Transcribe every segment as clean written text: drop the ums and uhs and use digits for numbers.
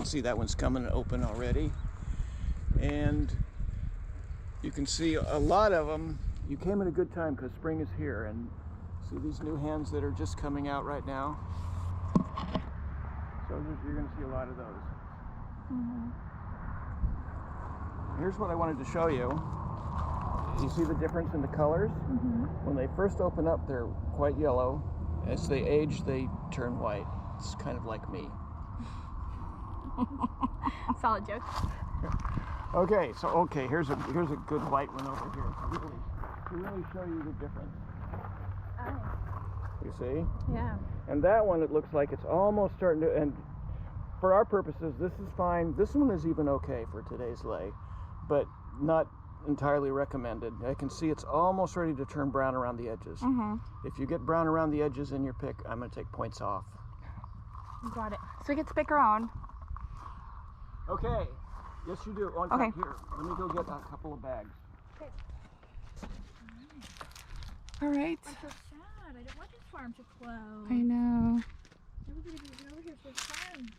see that one's coming open already. And you can see a lot of them. You came at a good time because spring is here, and see these new hens that are just coming out right now. So you're going to see a lot of those. Here's what I wanted to show you. You see the difference in the colors? When they first open up, they're quite yellow. As they age, they turn white. It's kind of like me. Solid joke. Okay, so here's a good white one over here to really show you the difference. You see? Yeah. And that one, it looks like it's almost starting to, and for our purposes, this is fine. This one is even okay for today's lay, but not entirely recommended. I can see it's almost ready to turn brown around the edges. If you get brown around the edges in your pick, I'm going to take points off. Got it. So we get to pick our own. Okay. Yes, you do. Okay. Here, let me go get a couple of bags. Okay. All right. I'm so sad. I don't want this farm to close. I know. Everybody be over here for fun.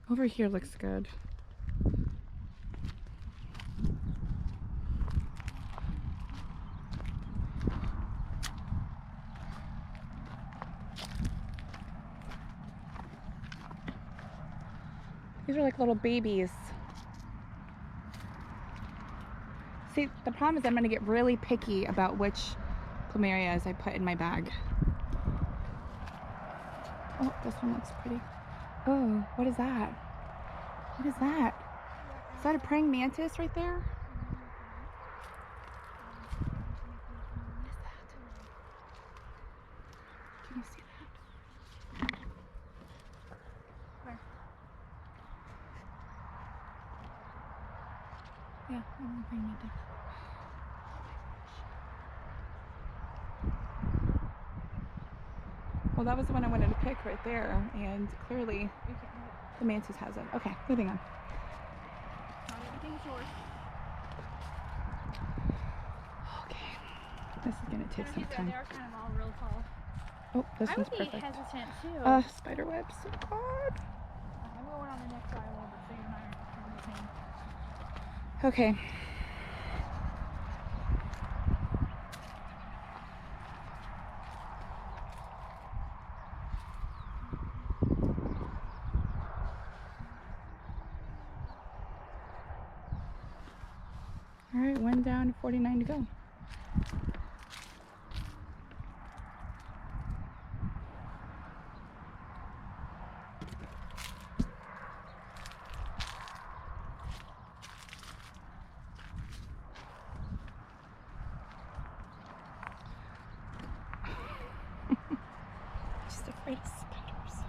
Over here looks good. These are like little babies. See, the problem is I'm gonna get really picky about which plumerias I put in my bag. Oh, this one looks pretty. Oh, what is that? What is that? Is that a praying mantis right there? What is that? Can you see that? Where? Yeah, I'm a praying mantis. Well, that was the one I wanted to pick right there, and clearly the mantis has it. Okay, moving on. Not everything's yours. Okay, this is gonna take some They time. are kind of all real tall. Oh, this I one's would be perfect. hesitant too. Spider webs. Oh God. I'm going on the next side a little bit so you're not doing the same. Okay. All right, one down, 49 to go. Just afraid of spiders.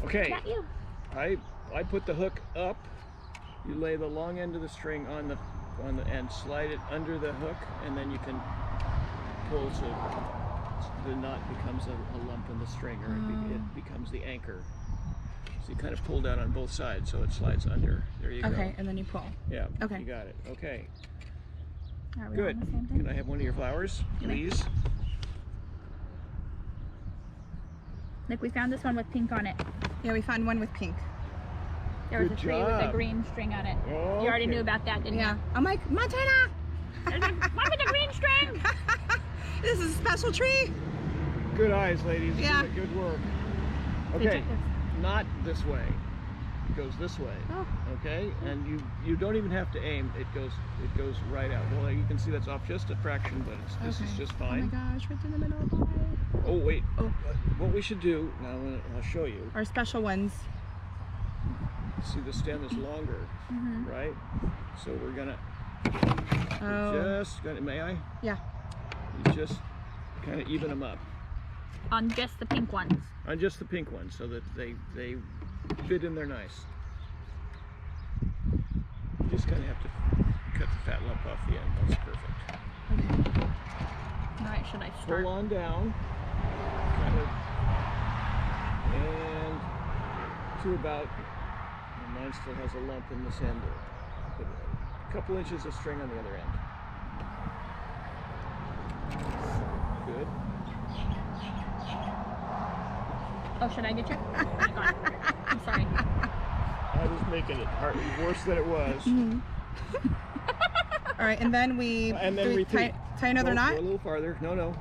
Okay, Not you. I put the hook up. You lay the long end of the string on the and slide it under the hook, and then you can pull so the knot becomes a lump in the string, or it becomes the anchor. So you kind of pull down on both sides so it slides under. There you go. Okay, and then you pull. Yeah. Okay. You got it. Okay. Are we Good. on the same thing? Can I have one of your flowers, please? Look, we found this one with pink on it. Yeah, we found one with pink. There was Good a tree with a job. green string on it. Okay. You already knew about that, didn't Yeah. you? I'm like, Montana! There's a one with a green string! This is a special tree. Good eyes, ladies. Yeah. Good work. Good Okay. job. Not this way. goes this way. Oh. Okay, and you don't even have to aim. It goes right out. Well, you can see that's off just a fraction, but this is just fine. Oh my gosh, right in the middle. Bye. Oh wait. Oh. What we should do now? I'll show you. Our special ones. See, the stem is longer, right? So we're gonna May I? Yeah. You just kind of even them up. On just the pink ones. On just the pink ones, so that they fit in there nice. You just kind of have to cut the fat lump off the end. That's perfect. Okay. Alright, should I start? Pull on down, kind of, and to about, mine still has a lump in this end. Put a couple inches of string on the other end. Good. Oh, should I get you? Oh my god. I'm sorry. I was making it worse than it was. All right, and then we repeat. tie another knot? Go a little farther. No.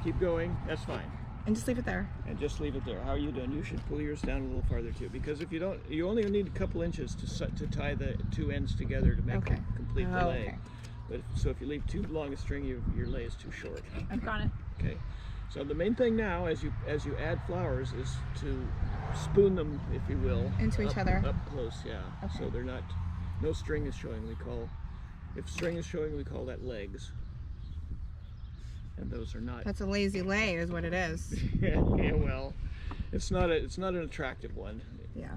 Keep going. That's fine. And just leave it there. And just leave it there. How are you doing? You should pull yours down a little farther too, because if you don't, you only need a couple inches to tie the two ends together to make it complete the lay. Okay. But so if you leave too long a string, your lay is too short. I've got it. Okay. So the main thing now, as you add flowers, is to spoon them, if you will, into each other. Up close, yeah. Okay. So they're not. No string is showing. If string is showing, we call that legs. And those are not. That's a lazy lay, is what it is. Yeah, well, it's not an attractive one. Yeah.